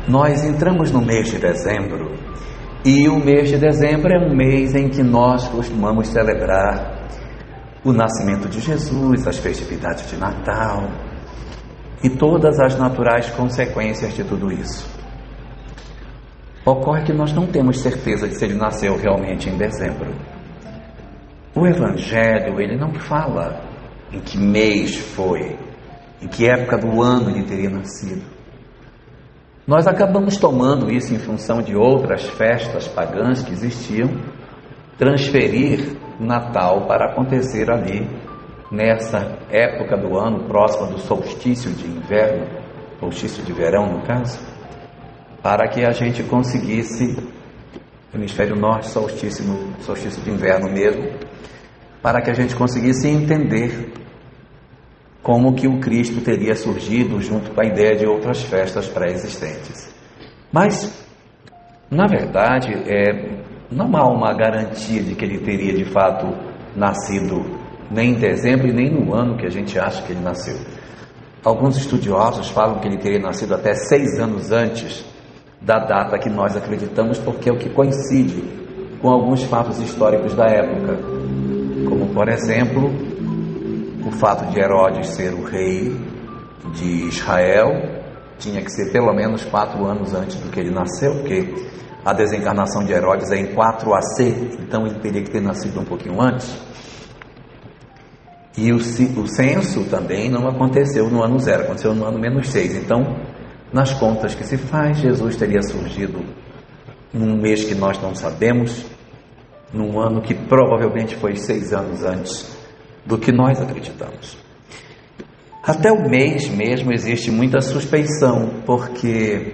Nós entramos no mês de dezembro, e o mês de dezembro é um mês em que nós costumamos celebrar o nascimento de Jesus, as festividades de Natal e todas as naturais consequências de tudo isso. Ocorre que nós não temos certeza de se ele nasceu realmente em dezembro. O Evangelho, ele não fala em que mês foi, em que época do ano ele teria nascido. Nós acabamos tomando isso em função de outras festas pagãs que existiam, transferir Natal para acontecer ali, nessa época do ano, próxima do solstício de inverno, solstício de verão no caso, para que a gente conseguisse, hemisfério norte, solstício de inverno mesmo, para que a gente conseguisse entender como que o Cristo teria surgido junto com a ideia de outras festas pré-existentes. Mas, na verdade, não há uma garantia de que ele teria de fato nascido nem em dezembro e nem no ano que a gente acha que ele nasceu. Alguns estudiosos falam que ele teria nascido até 6 anos antes da data que nós acreditamos, porque é o que coincide com alguns fatos históricos da época, como, por exemplo, o fato de Herodes ser o rei de Israel. Tinha que ser pelo menos 4 anos antes do que ele nasceu, porque a desencarnação de Herodes é em 4 AC, então ele teria que ter nascido um pouquinho antes. E o censo também não aconteceu no ano 0, aconteceu no ano -6. Então, nas contas que se faz, Jesus teria surgido num mês que nós não sabemos, num ano que provavelmente foi 6 anos antes do que nós acreditamos. Até o mês mesmo existe muita suspeição, porque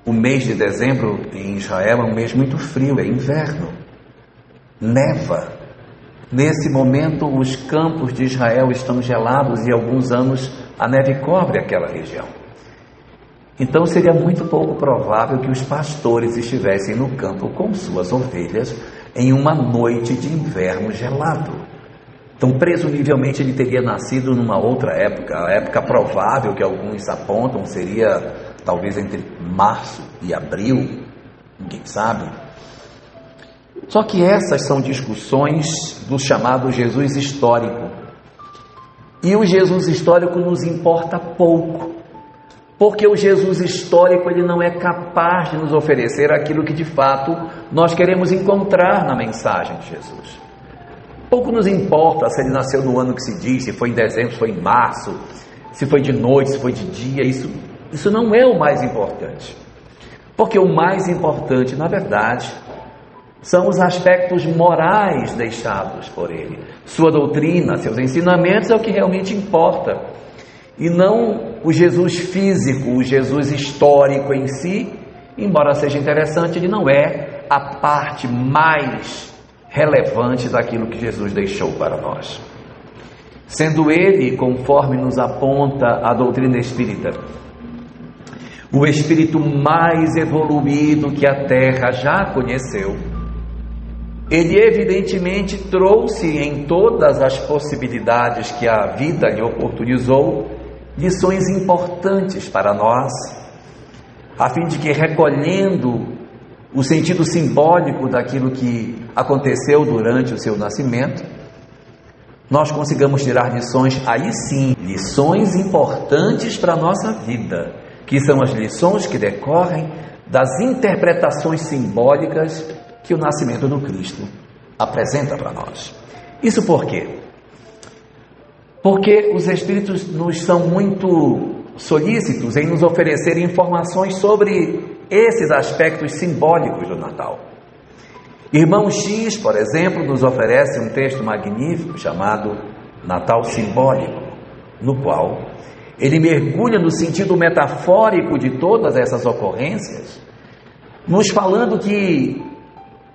o mês de dezembro em Israel é um mês muito frio, é inverno, neva. Nesse momento os campos de Israel estão gelados e há alguns anos a neve cobre aquela região. Então seria muito pouco provável que os pastores estivessem no campo com suas ovelhas em uma noite de inverno gelado. Então, presumivelmente, ele teria nascido numa outra época. A época provável que alguns apontam seria talvez entre março e abril, ninguém sabe. Só que essas são discussões do chamado Jesus histórico. E o Jesus histórico nos importa pouco, porque o Jesus histórico ele não é capaz de nos oferecer aquilo que de fato nós queremos encontrar na mensagem de Jesus. Pouco nos importa se ele nasceu no ano que se diz, se foi em dezembro, se foi em março, se foi de noite, se foi de dia. Isso não é o mais importante, porque o mais importante, na verdade, são os aspectos morais deixados por ele. Sua doutrina, seus ensinamentos é o que realmente importa, e não o Jesus físico, o Jesus histórico em si. Embora seja interessante, ele não é a parte mais relevante daquilo que Jesus deixou para nós. Sendo ele, conforme nos aponta a doutrina espírita, o espírito mais evoluído que a Terra já conheceu, ele evidentemente trouxe em todas as possibilidades que a vida lhe oportunizou lições importantes para nós, a fim de que, recolhendo o sentido simbólico daquilo que aconteceu durante o seu nascimento, nós consigamos tirar lições, aí sim, lições importantes para a nossa vida, que são as lições que decorrem das interpretações simbólicas que o nascimento do Cristo apresenta para nós. Isso por quê? Porque os Espíritos nos são muito solícitos em nos oferecer informações sobre esses aspectos simbólicos do Natal. Irmão X, por exemplo, nos oferece um texto magnífico chamado Natal Simbólico, no qual ele mergulha no sentido metafórico de todas essas ocorrências, nos falando que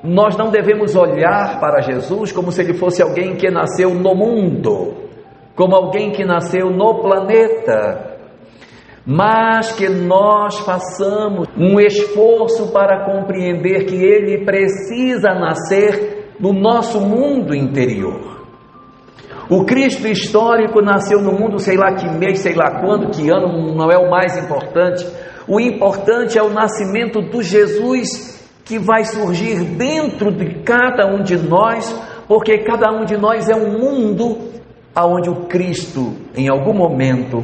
nós não devemos olhar para Jesus como se ele fosse alguém que nasceu no mundo, como alguém que nasceu no planeta, mas que nós façamos um esforço para compreender que ele precisa nascer no nosso mundo interior. O Cristo histórico nasceu no mundo, sei lá que mês, sei lá quando, que ano, não é o mais importante. O importante é o nascimento do Jesus que vai surgir dentro de cada um de nós, porque cada um de nós é um mundo onde o Cristo, em algum momento,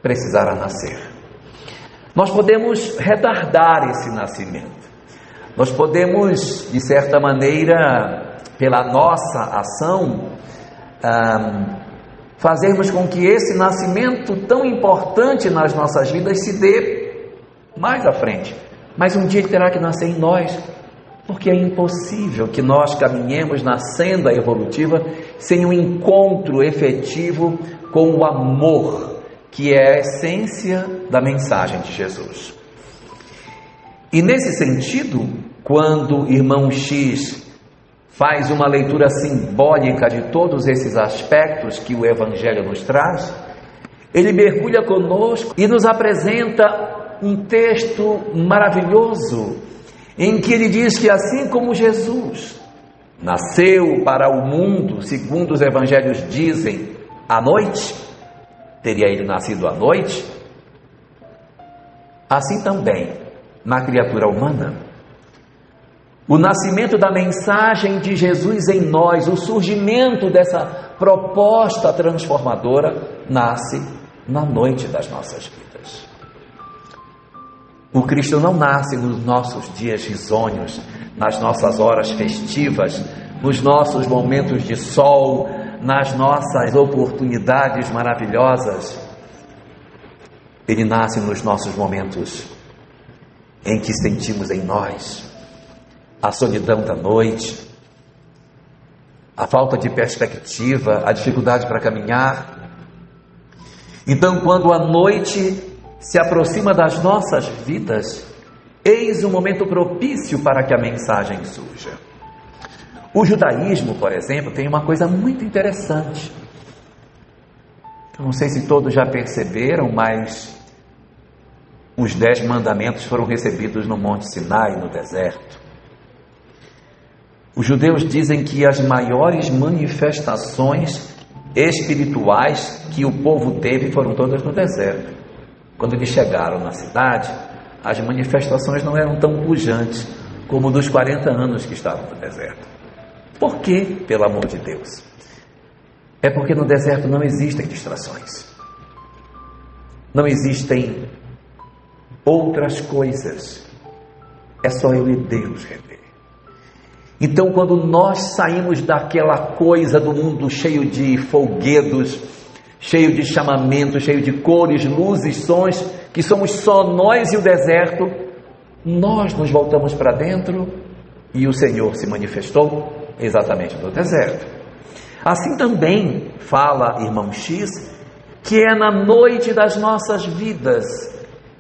precisará nascer. Nós podemos retardar esse nascimento. Nós podemos, de certa maneira, pela nossa ação, fazermos com que esse nascimento tão importante nas nossas vidas se dê mais à frente. Mas um dia ele terá que nascer em nós, porque é impossível que nós caminhemos na senda evolutiva sem um encontro efetivo com o amor, que é a essência da mensagem de Jesus. E nesse sentido, quando o irmão X faz uma leitura simbólica de todos esses aspectos que o Evangelho nos traz, ele mergulha conosco e nos apresenta um texto maravilhoso, em que ele diz que assim como Jesus nasceu para o mundo, segundo os Evangelhos dizem, à noite, teria ele nascido à noite, assim também na criatura humana. O nascimento da mensagem de Jesus em nós, o surgimento dessa proposta transformadora, nasce na noite das nossas vidas. O Cristo não nasce nos nossos dias risonhos, nas nossas horas festivas, nos nossos momentos de sol, nas nossas oportunidades maravilhosas. Ele nasce nos nossos momentos em que sentimos em nós a solidão da noite, a falta de perspectiva, a dificuldade para caminhar. Então, quando a noite se aproxima das nossas vidas, eis um momento propício para que a mensagem surja. O judaísmo, por exemplo, tem uma coisa muito interessante. Eu não sei se todos já perceberam, mas os 10 mandamentos foram recebidos no Monte Sinai, no deserto. Os judeus dizem que as maiores manifestações espirituais que o povo teve foram todas no deserto. Quando eles chegaram na cidade, as manifestações não eram tão pujantes como dos 40 anos que estavam no deserto. Por quê, pelo amor de Deus? É porque no deserto não existem distrações. Não existem outras coisas. É só eu e Deus rever. Então, quando nós saímos daquela coisa do mundo cheio de folguedos, cheio de chamamentos, cheio de cores, luzes, sons, que somos só nós e o deserto, nós nos voltamos para dentro e o Senhor se manifestou exatamente no deserto. Assim também fala irmão X, que é na noite das nossas vidas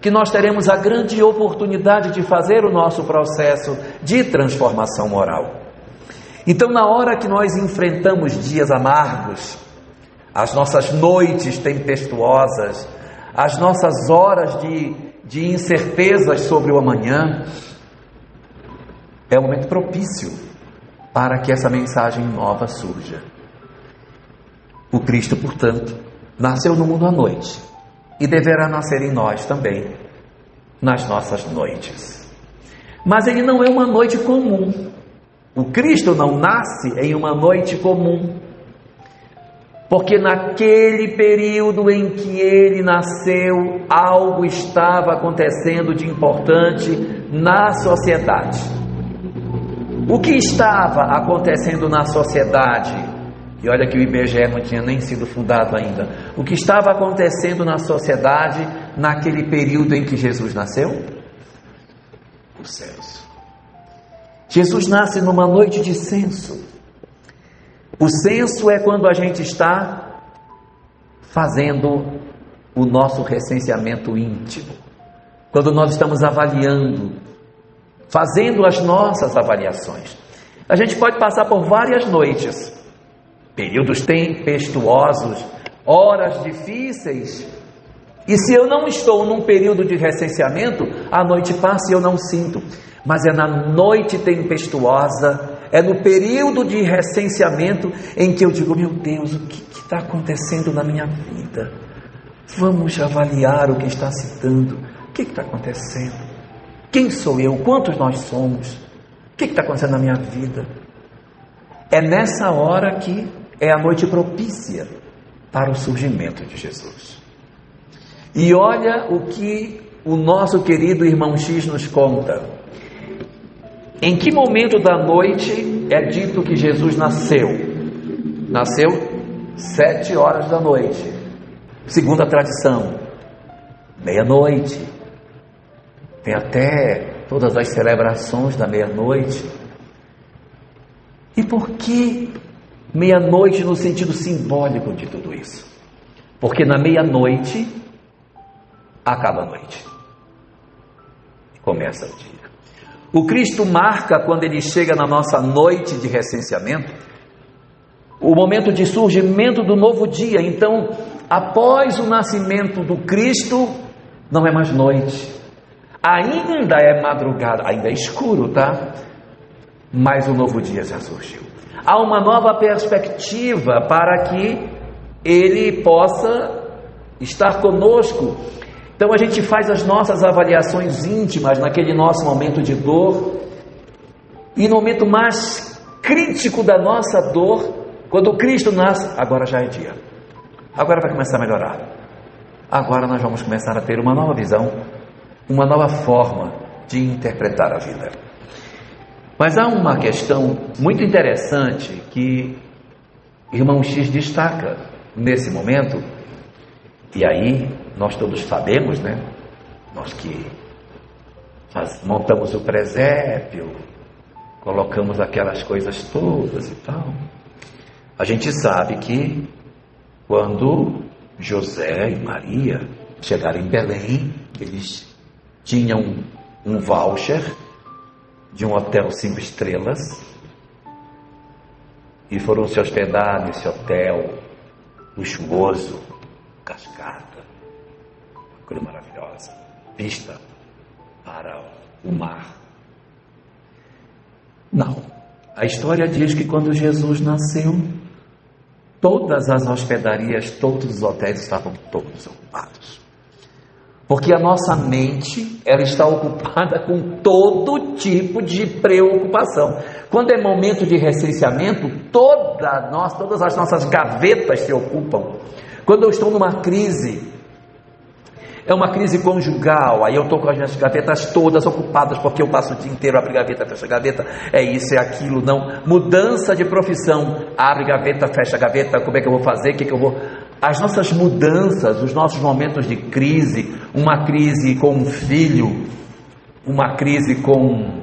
que nós teremos a grande oportunidade de fazer o nosso processo de transformação moral. Então, na hora que nós enfrentamos dias amargos, as nossas noites tempestuosas, as nossas horas de incertezas sobre o amanhã, é um momento propício para que essa mensagem nova surja. O Cristo, portanto, nasceu no mundo à noite e deverá nascer em nós também, nas nossas noites. Mas ele não é uma noite comum. O Cristo não nasce em uma noite comum, porque naquele período em que ele nasceu, algo estava acontecendo de importante na sociedade. O que estava acontecendo na sociedade? E olha que o IBGE não tinha nem sido fundado ainda. O que estava acontecendo na sociedade naquele período em que Jesus nasceu? O censo. Jesus nasce numa noite de censo. O censo é quando a gente está fazendo o nosso recenseamento íntimo, quando nós estamos avaliando, fazendo as nossas avaliações. A gente pode passar por várias noites, períodos tempestuosos, horas difíceis, e se eu não estou num período de recenseamento, a noite passa e eu não sinto. Mas é na noite tempestuosa, é no período de recenseamento em que eu digo, meu Deus, o que está acontecendo na minha vida? Vamos avaliar o que está se dando que está acontecendo? Quem sou eu? Quantos nós somos? O que está acontecendo na minha vida? É nessa hora que é a noite propícia para o surgimento de Jesus. E olha o que o nosso querido irmão X nos conta. Em que momento da noite é dito que Jesus nasceu? Nasceu 7 horas da noite. Segundo a tradição, meia-noite. Tem até todas as celebrações da meia-noite. E por que meia-noite no sentido simbólico de tudo isso? Porque na meia-noite acaba a noite. Começa o dia. O Cristo marca, quando Ele chega na nossa noite de recenseamento, o momento de surgimento do novo dia. Então, após o nascimento do Cristo, não é mais noite. Ainda é madrugada, ainda é escuro, tá? Mas o novo dia já surgiu. Há uma nova perspectiva para que Ele possa estar conosco. Então a gente faz as nossas avaliações íntimas naquele nosso momento de dor. E no momento mais crítico da nossa dor, quando Cristo nasce, agora já é dia. Agora vai começar a melhorar. Agora nós vamos começar a ter uma nova visão, uma nova forma de interpretar a vida. Mas há uma questão muito interessante que irmão X destaca nesse momento, e aí nós todos sabemos, né? Nós que montamos o presépio, colocamos aquelas coisas todas e tal, a gente sabe que quando José e Maria chegaram em Belém, eles tinham um voucher de um hotel 5 estrelas e foram se hospedar nesse hotel luxuoso, cascata, uma coisa maravilhosa, vista para o mar. Não, a história diz que quando Jesus nasceu, todas as hospedarias, todos os hotéis estavam todos ocupados. Porque a nossa mente, ela está ocupada com todo tipo de preocupação. Quando é momento de recenseamento, todas as nossas gavetas se ocupam. Quando eu estou numa crise, é uma crise conjugal, aí eu estou com as minhas gavetas todas ocupadas, porque eu passo o dia inteiro, abre gaveta, fecha gaveta, é isso, é aquilo, não. Mudança de profissão, abre gaveta, fecha gaveta, como é que eu vou fazer, o que eu vou... As nossas mudanças, os nossos momentos de crise, uma crise com um filho, uma crise com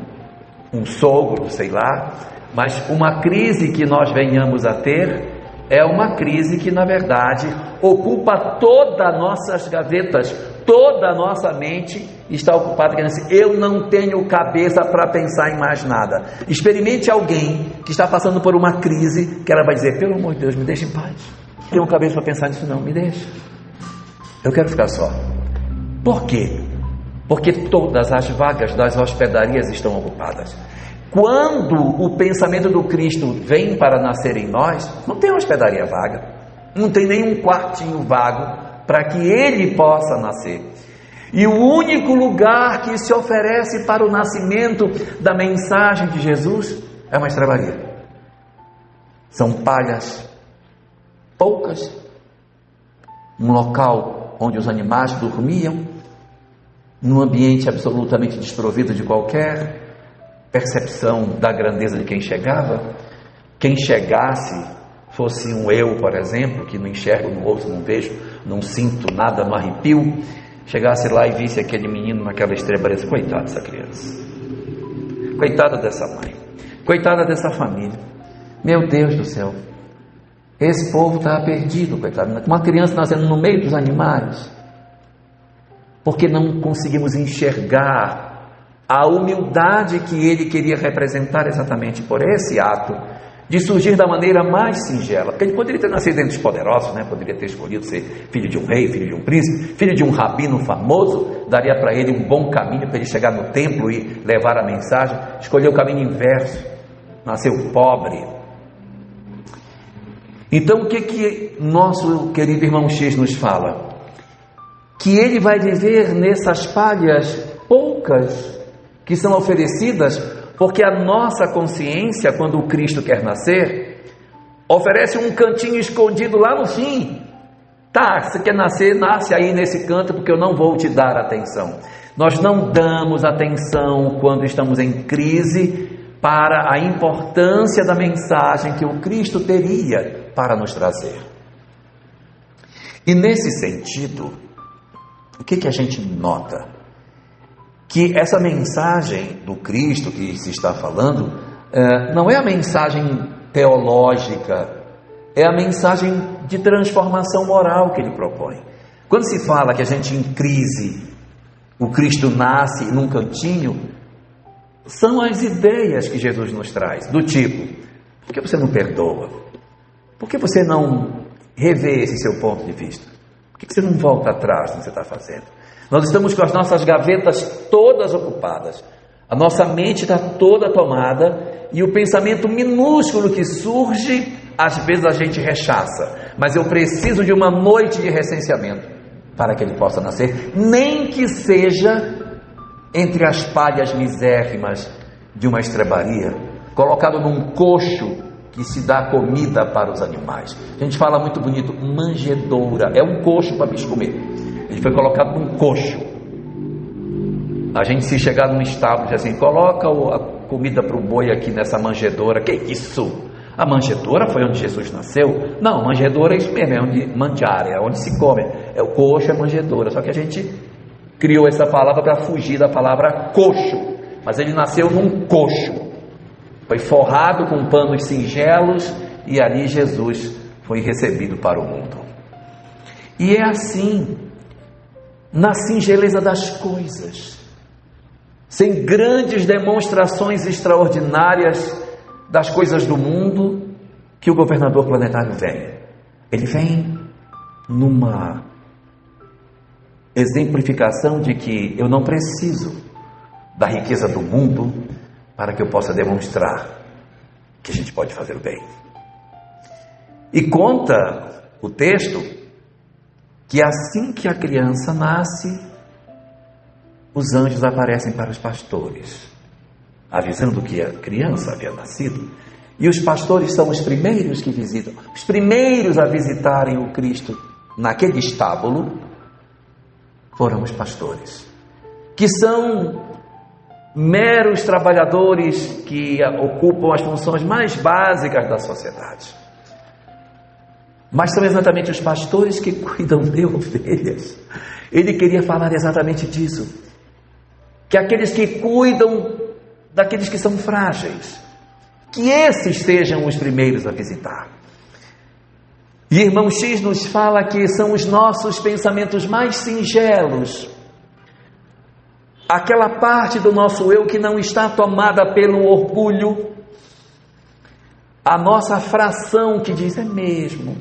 um sogro, sei lá, mas uma crise que nós venhamos a ter, é uma crise que na verdade ocupa todas as nossas gavetas, toda a nossa mente está ocupada, querendo dizer, eu não tenho cabeça para pensar em mais nada. Experimente alguém que está passando por uma crise, que ela vai dizer, pelo amor de Deus, me deixe em paz. Não tenho cabeça para pensar nisso não, me deixa. Eu quero ficar só. Por quê? Porque todas as vagas das hospedarias estão ocupadas. Quando o pensamento do Cristo vem para nascer em nós, não tem hospedaria vaga, não tem nenhum quartinho vago para que Ele possa nascer. E o único lugar que se oferece para o nascimento da mensagem de Jesus é uma estrebaria. São palhas poucas, um local onde os animais dormiam, num ambiente absolutamente desprovido de qualquer percepção da grandeza de quem chegava. Quem chegasse, fosse um eu, por exemplo, que não enxergo, não ouço, não vejo, não sinto nada, não arrepio, chegasse lá e visse aquele menino naquela estrebaria, coitada dessa criança, coitada dessa mãe, coitada dessa família, meu Deus do céu, esse povo estava perdido, coitado, uma criança nascendo no meio dos animais, porque não conseguimos enxergar a humildade que ele queria representar exatamente por esse ato de surgir da maneira mais singela, porque ele poderia ter nascido entre os poderosos, né? Poderia ter escolhido ser filho de um rei, filho de um príncipe, filho de um rabino famoso, daria para ele um bom caminho para ele chegar no templo e levar a mensagem. Escolheu o caminho inverso, nasceu pobre. Então o que nosso querido irmão X nos fala? que ele vai viver nessas palhas poucas que são oferecidas, porque a nossa consciência, quando o Cristo quer nascer, oferece um cantinho escondido lá no fim. Tá, você quer nascer, nasce aí nesse canto, porque eu não vou te dar atenção. Nós não damos atenção quando estamos em crise para a importância da mensagem que o Cristo teria para nos trazer. E nesse sentido, o que a gente nota? Que essa mensagem do Cristo que se está falando, não é a mensagem teológica, é a mensagem de transformação moral que ele propõe. Quando se fala que a gente em crise, o Cristo nasce num cantinho, são as ideias que Jesus nos traz, do tipo: por que você não perdoa? Por que você não revê esse seu ponto de vista? Por que você não volta atrás no que você está fazendo? Nós estamos com as nossas gavetas todas ocupadas, a nossa mente está toda tomada, e o pensamento minúsculo que surge, às vezes a gente rechaça, mas eu preciso de uma noite de recenseamento para que ele possa nascer, nem que seja entre as palhas misérrimas de uma estrebaria, colocado num coxo que se dá comida para os animais. A gente fala muito bonito, manjedoura, é um coxo para bicho comer. Ele foi colocado num coxo. A gente, se chegar num estábulo, diz assim: coloca a comida para o boi aqui nessa manjedoura. Que isso? A manjedoura foi onde Jesus nasceu? Não, manjedoura é isso mesmo, é onde mangiare, é onde se come. É o coxo, é manjedoura. Só que a gente criou essa palavra para fugir da palavra coxo. Mas ele nasceu num coxo. Foi forrado com panos singelos e ali Jesus foi recebido para o mundo. E é assim, na singeleza das coisas, sem grandes demonstrações extraordinárias das coisas do mundo, que o governador planetário vem. Ele vem numa exemplificação de que eu não preciso da riqueza do mundo para que eu possa demonstrar que a gente pode fazer o bem. E conta o texto que assim que a criança nasce, os anjos aparecem para os pastores, avisando que a criança havia nascido. E os pastores são os primeiros que visitam, os primeiros a visitarem o Cristo naquele estábulo foram os pastores, que são meros trabalhadores que ocupam as funções mais básicas da sociedade. Mas são exatamente os pastores que cuidam de ovelhas. Ele queria falar exatamente disso, que aqueles que cuidam daqueles que são frágeis, que esses sejam os primeiros a visitar. E irmão X nos fala que são os nossos pensamentos mais singelos, aquela parte do nosso eu que não está tomada pelo orgulho, a nossa fração que diz: é mesmo,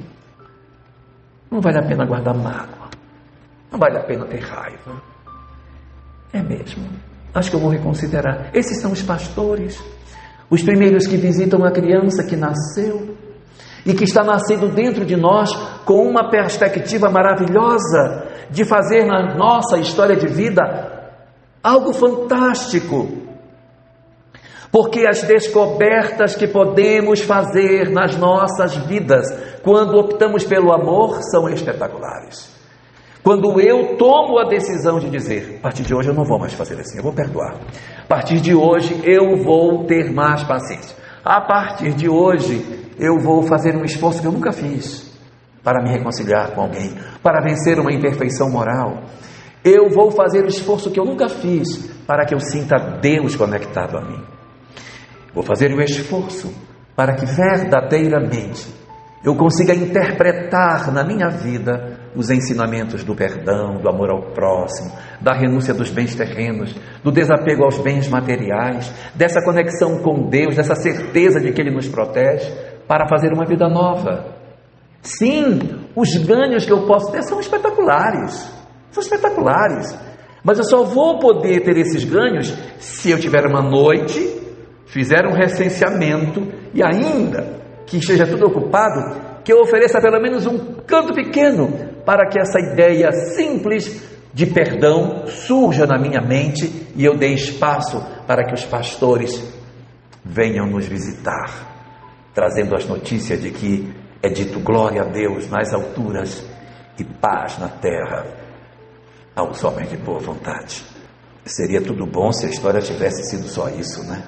não vale a pena guardar mágoa, não vale a pena ter raiva, é mesmo, acho que eu vou reconsiderar. Esses são os pastores, os primeiros que visitam a criança que nasceu e que está nascendo dentro de nós com uma perspectiva maravilhosa de fazer na nossa história de vida algo fantástico, porque as descobertas que podemos fazer nas nossas vidas quando optamos pelo amor são espetaculares. Quando eu tomo a decisão de dizer: a partir de hoje eu não vou mais fazer assim, eu vou perdoar, a partir de hoje eu vou ter mais paciência, a partir de hoje eu vou fazer um esforço que eu nunca fiz para me reconciliar com alguém, para vencer uma imperfeição moral. Eu vou fazer o esforço que eu nunca fiz para que eu sinta Deus conectado a mim. Vou fazer o esforço para que verdadeiramente eu consiga interpretar na minha vida os ensinamentos do perdão, do amor ao próximo, da renúncia dos bens terrenos, do desapego aos bens materiais, dessa conexão com Deus, dessa certeza de que Ele nos protege, para fazer uma vida nova. Sim, os ganhos que eu posso ter são espetaculares. São espetaculares, mas eu só vou poder ter esses ganhos se eu tiver uma noite, fizer um recenseamento e ainda que esteja tudo ocupado, que eu ofereça pelo menos um canto pequeno para que essa ideia simples de perdão surja na minha mente e eu dê espaço para que os pastores venham nos visitar, trazendo as notícias de que é dito glória a Deus nas alturas e paz na terra aos homens de boa vontade. Seria tudo bom se a história tivesse sido só isso, né?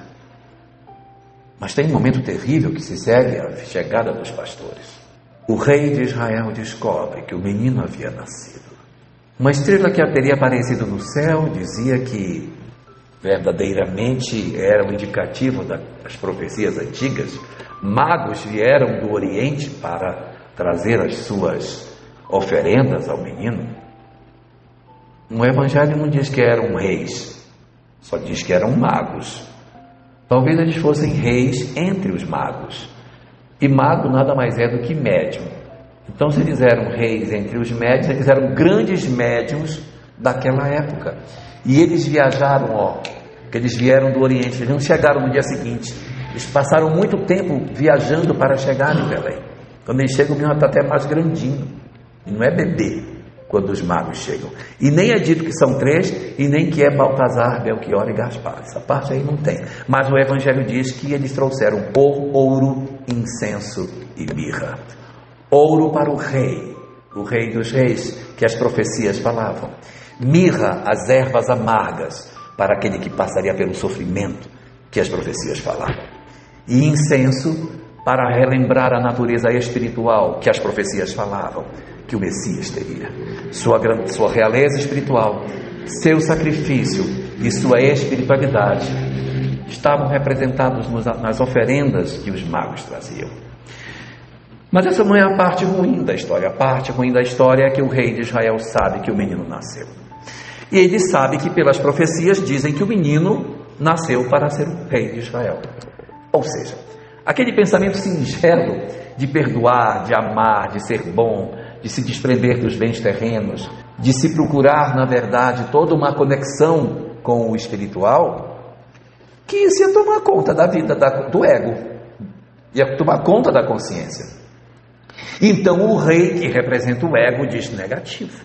Mas tem um momento terrível que se segue à chegada dos pastores. O rei de Israel descobre que o menino havia nascido. Uma estrela que teria aparecido no céu dizia que verdadeiramente era um indicativo das profecias antigas. Magos vieram do Oriente para trazer as suas oferendas ao menino. No Evangelho não diz que eram reis, só diz que eram magos. Talvez eles fossem reis entre os magos. E mago nada mais é do que médium. Então, se eles eram reis entre os médiuns, eles eram grandes médiuns daquela época. E eles viajaram, que eles vieram do Oriente, eles não chegaram no dia seguinte. Eles passaram muito tempo viajando para chegar em Belém. Quando eles chegam, o menino está até mais grandinho. E não é bebê quando os magos chegam. E nem é dito que são 3, e nem que é Baltazar, Belchior e Gaspar. Essa parte aí não tem. Mas o Evangelho diz que eles trouxeram ouro, incenso e mirra. Ouro para o rei dos reis, que as profecias falavam. Mirra, as ervas amargas, para aquele que passaria pelo sofrimento, que as profecias falavam. E incenso, para relembrar a natureza espiritual, que as profecias falavam, que o Messias teria. Sua realeza espiritual, seu sacrifício e sua espiritualidade estavam representados nas oferendas que os magos traziam. Mas essa não é a parte ruim da história. A parte ruim da história é que o rei de Israel sabe que o menino nasceu. E ele sabe que pelas profecias dizem que o menino nasceu para ser o rei de Israel. Ou seja, aquele pensamento singelo de perdoar, de amar, de ser bom, de se desprender dos bens terrenos, de se procurar, na verdade, toda uma conexão com o espiritual, que isso ia tomar conta da vida do ego, ia tomar conta da consciência. Então o rei, que representa o ego, diz negativo.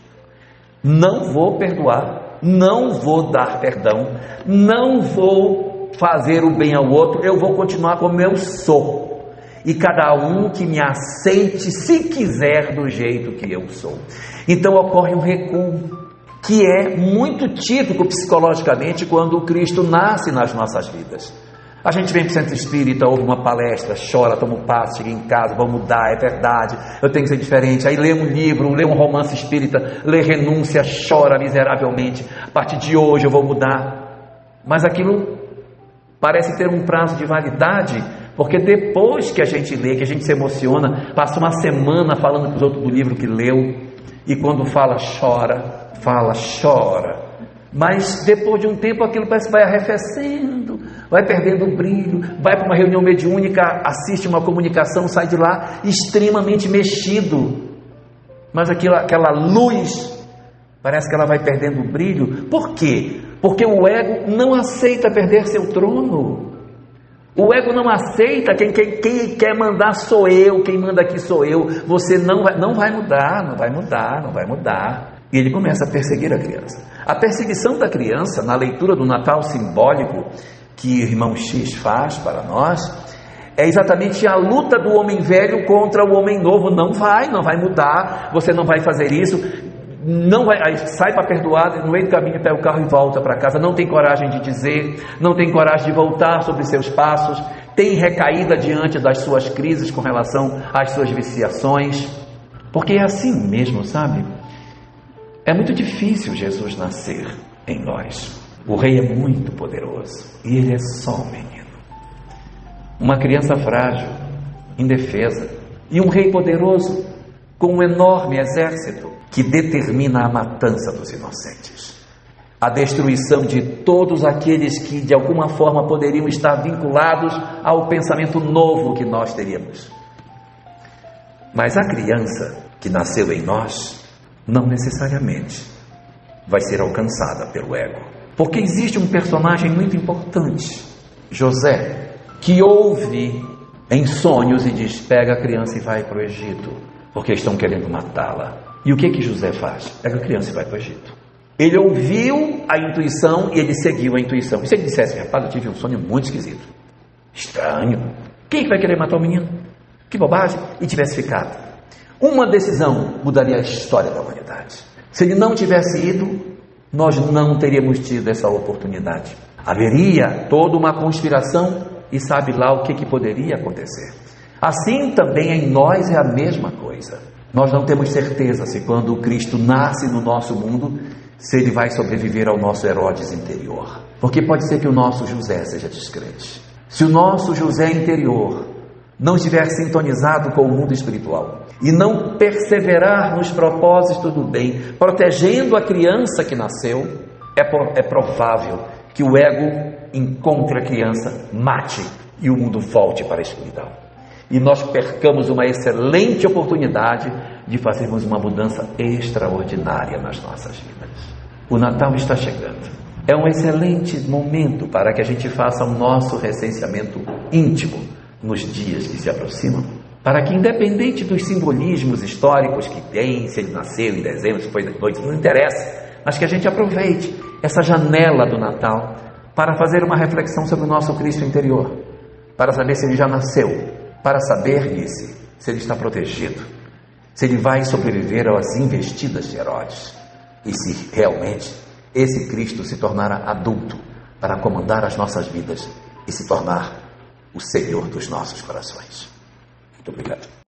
Não vou perdoar, não vou dar perdão, não vou fazer o bem ao outro, eu vou continuar como eu sou. E cada um que me aceite, se quiser, do jeito que eu sou. Então ocorre um recuo, que é muito típico psicologicamente quando o Cristo nasce nas nossas vidas. A gente vem para o centro espírita, ouve uma palestra, chora, toma um passo, chega em casa, vou mudar, é verdade, eu tenho que ser diferente. Aí lê um livro, lê um romance espírita, lê renúncia, chora miseravelmente. A partir de hoje eu vou mudar. Mas aquilo parece ter um prazo de validade, porque depois que a gente lê, que a gente se emociona, passa uma semana falando com os outros do livro que leu, e quando fala, chora. Mas depois de um tempo aquilo parece que vai arrefecendo, vai perdendo o brilho, vai para uma reunião mediúnica, assiste uma comunicação, sai de lá extremamente mexido. Mas aquela luz, parece que ela vai perdendo o brilho. Por quê? Porque o ego não aceita perder seu trono. O ego não aceita, quem quer mandar sou eu, quem manda aqui sou eu. Você não vai mudar. E ele começa a perseguir a criança. A perseguição da criança, na leitura do Natal simbólico que o irmão X faz para nós, é exatamente a luta do homem velho contra o homem novo. Não vai mudar, você não vai fazer isso, não vai, aí sai para perdoar, no meio do caminho pega o carro e volta para casa, não tem coragem de dizer, não tem coragem de voltar sobre seus passos, tem recaída diante das suas crises com relação às suas viciações, porque é assim mesmo, sabe? É muito difícil Jesus nascer em nós. O rei é muito poderoso e ele é só um menino. Uma criança frágil, indefesa, e um rei poderoso com um enorme exército que determina a matança dos inocentes, a destruição de todos aqueles que de alguma forma poderiam estar vinculados ao pensamento novo que nós teríamos. Mas a criança que nasceu em nós não necessariamente vai ser alcançada pelo ego, porque existe um personagem muito importante, José, que ouve em sonhos e diz: pega a criança e vai para o Egito, porque estão querendo matá-la. E o que José faz? Pega a criança e vai para o Egito. Ele ouviu a intuição e ele seguiu a intuição. E se ele dissesse, rapaz, eu tive um sonho muito esquisito, estranho, quem é que vai querer matar o menino? Que bobagem! E tivesse ficado. Uma decisão mudaria a história da humanidade. Se ele não tivesse ido, nós não teríamos tido essa oportunidade. Haveria toda uma conspiração e sabe lá o que poderia acontecer. Assim também em nós é a mesma coisa. Nós não temos certeza se quando o Cristo nasce no nosso mundo, se ele vai sobreviver ao nosso Herodes interior. Porque pode ser que o nosso José seja descrente. Se o nosso José interior não estiver sintonizado com o mundo espiritual e não perseverar nos propósitos do bem, protegendo a criança que nasceu, é provável que o ego encontre a criança, mate e o mundo volte para a escuridão. E nós percamos uma excelente oportunidade de fazermos uma mudança extraordinária nas nossas vidas. O Natal está chegando. É um excelente momento para que a gente faça o nosso recenseamento íntimo nos dias que se aproximam, para que, independente dos simbolismos históricos que tem, se ele nasceu em dezembro, se foi de noite, não interessa, mas que a gente aproveite essa janela do Natal para fazer uma reflexão sobre o nosso Cristo interior, para saber se ele já nasceu, para saber, disse, se ele está protegido, se ele vai sobreviver às investidas de Herodes, e se realmente esse Cristo se tornará adulto para comandar as nossas vidas e se tornar o Senhor dos nossos corações. Muito obrigado.